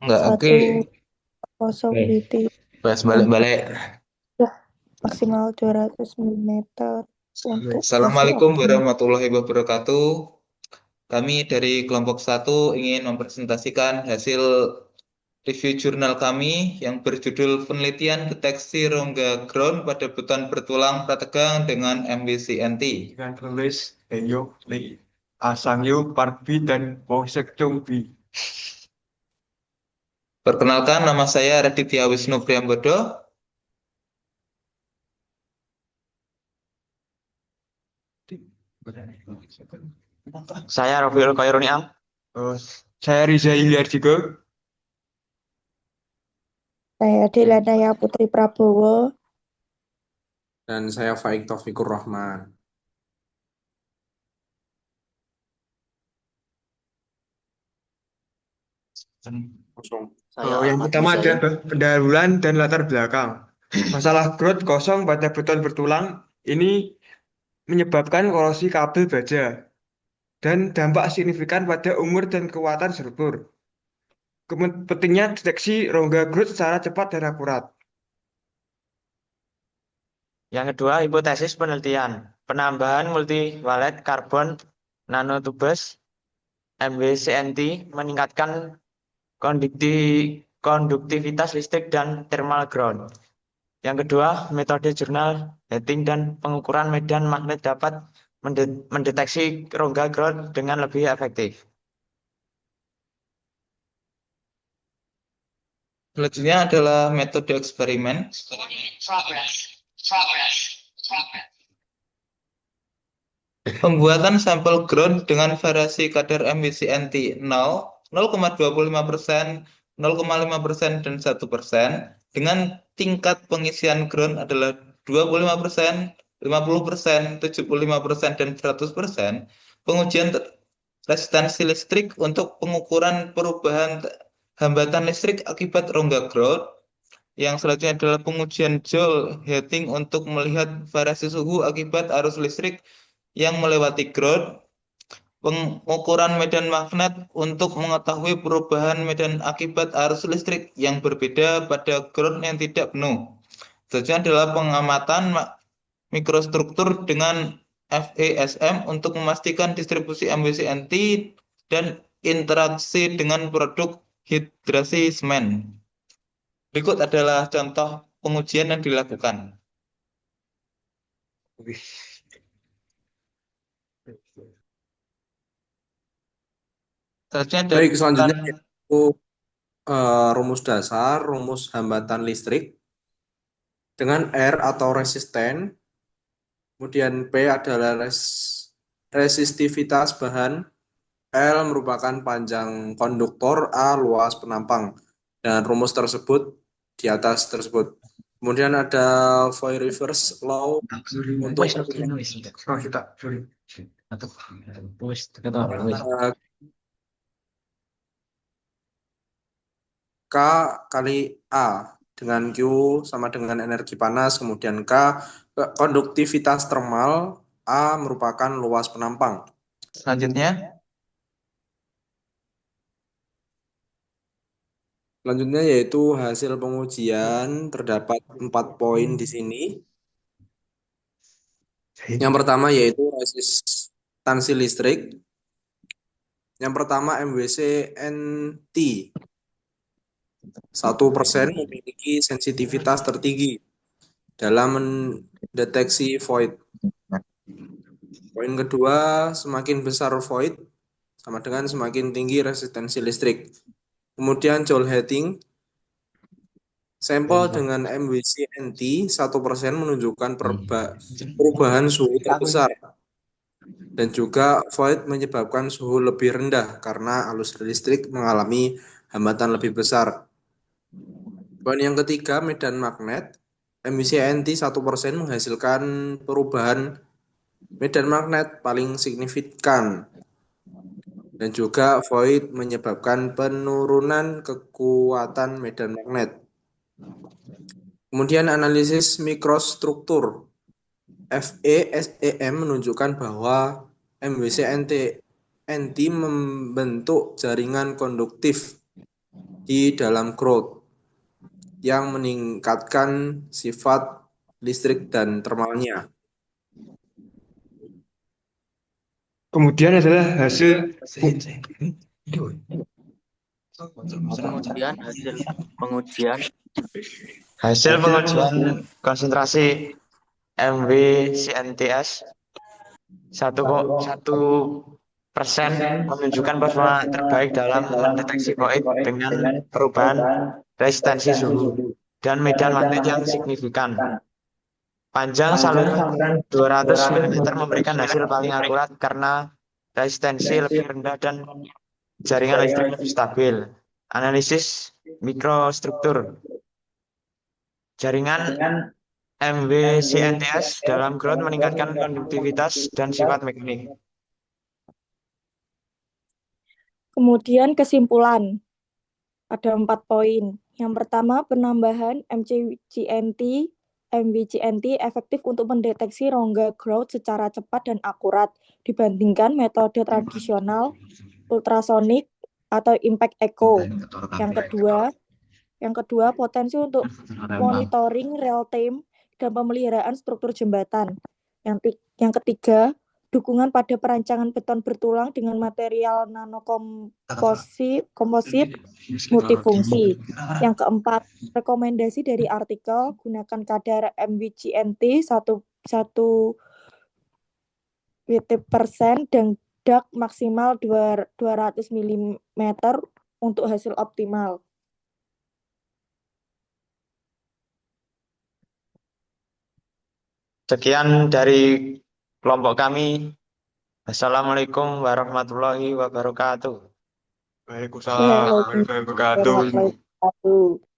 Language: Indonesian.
Enggak, oke. 1,0 Oke. BT Bahas untuk balik-balik. maksimal 200 milimeter untuk proses Assalamualaikum optimal. warahmatullahi wabarakatuh. Kami dari kelompok satu ingin mempresentasikan hasil review jurnal kami yang berjudul Penelitian Deteksi Rongga Ground pada Beton Bertulang Prategang dengan MBCNT. Dengan penulis Heyo Lee, Asangyu Parbi dan Wongseok Chungbi. Perkenalkan, nama saya Raditya Wisnu Priambodo. Saya Rofiul Khairuni Am. Oh, saya Riza Ilyarjiko. Saya Delanaya Putri Prabowo. Dan saya Faik Taufikur Rahman. Kosong. Yang Ahmad pertama ada Ghazali. pendahuluan dan latar belakang. Masalah growth kosong pada beton bertulang ini menyebabkan korosi kabel baja dan dampak signifikan pada umur dan kekuatan struktur. Pentingnya deteksi rongga growth secara cepat dan akurat. Yang kedua, hipotesis penelitian. Penambahan multivalet karbon nanotubes MWCNT meningkatkan konduktivitas listrik dan thermal ground. Yang kedua, metode jurnal heating dan pengukuran medan magnet dapat mendeteksi rongga ground dengan lebih efektif. Selanjutnya adalah metode eksperimen. Pembuatan sampel ground dengan variasi kadar MBCNT 0, 0,25%, 0,5%, dan 1%, dengan tingkat pengisian ground adalah 25%, 50%, 75%, dan 100%. Pengujian resistansi listrik untuk pengukuran perubahan hambatan listrik akibat rongga ground. Yang selanjutnya adalah pengujian Joule heating untuk melihat variasi suhu akibat arus listrik yang melewati ground. Pengukuran medan magnet untuk mengetahui perubahan medan akibat arus listrik yang berbeda pada ground yang tidak penuh. Selanjutnya adalah pengamatan mikrostruktur dengan FESM untuk memastikan distribusi MWCNT dan interaksi dengan produk hidrasi semen. Berikut adalah contoh pengujian yang dilakukan. Selanjutnya ada Baik, rujukan selanjutnya yaitu rumus dasar, rumus hambatan listrik dengan R atau resisten. Kemudian P adalah resistivitas bahan, L merupakan panjang konduktor, A luas penampang. Dan rumus tersebut di atas tersebut. Kemudian ada Fourier's Law untuk K kali A dengan Q sama dengan energi panas, kemudian K konduktivitas termal, A merupakan luas penampang. selanjutnya. Selanjutnya yaitu hasil pengujian, terdapat 4 poin di sini. Yang pertama yaitu resistansi listrik. Yang pertama MWC-NT 1% memiliki sensitivitas tertinggi dalam mendeteksi void. Poin kedua, semakin besar void sama dengan semakin tinggi resistensi listrik. Kemudian Joule heating, sampel dengan MWC-NT 1% menunjukkan perubahan suhu terbesar. Dan juga void menyebabkan suhu lebih rendah karena arus listrik mengalami hambatan lebih besar. Poin yang ketiga, medan magnet. MWC-NT 1% menghasilkan perubahan medan magnet paling signifikan. Dan juga void menyebabkan penurunan kekuatan medan magnet. Kemudian analisis mikrostruktur. FESEM menunjukkan bahwa MWC-NT membentuk jaringan konduktif di dalam growth yang meningkatkan sifat listrik dan termalnya. Kemudian adalah hasil Kemudian pengujian Hasil pengujian konsentrasi MWCNTS 1% menunjukkan performa terbaik dalam mendeteksi void dengan perubahan resistensi suhu dan medan magnet yang signifikan. Panjang saluran 200 mm memberikan hasil paling akurat karena resistensi lebih rendah dan jaringan listrik lebih stabil. Analisis mikrostruktur. Jaringan MWCNTS dalam growth meningkatkan konduktivitas dan sifat mekanik. Kemudian kesimpulan, ada 4 poin. Yang pertama, penambahan MWCNT efektif untuk mendeteksi rongga growth secara cepat dan akurat dibandingkan metode tradisional, ultrasonik, atau impact echo. Yang kedua, potensi untuk monitoring real time dan pemeliharaan struktur jembatan. Yang ketiga, dukungan pada perancangan beton bertulang dengan material nanokomposit multifungsi. Yang keempat, rekomendasi dari artikel gunakan kadar MWCNT 1% dan DAC maksimal 200 mm untuk hasil optimal. Sekian dari kelompok kami. Assalamualaikum warahmatullahi wabarakatuh. Waalaikumsalam warahmatullahi wabarakatuh. Waalaikumsalam warahmatullahi wabarakatuh.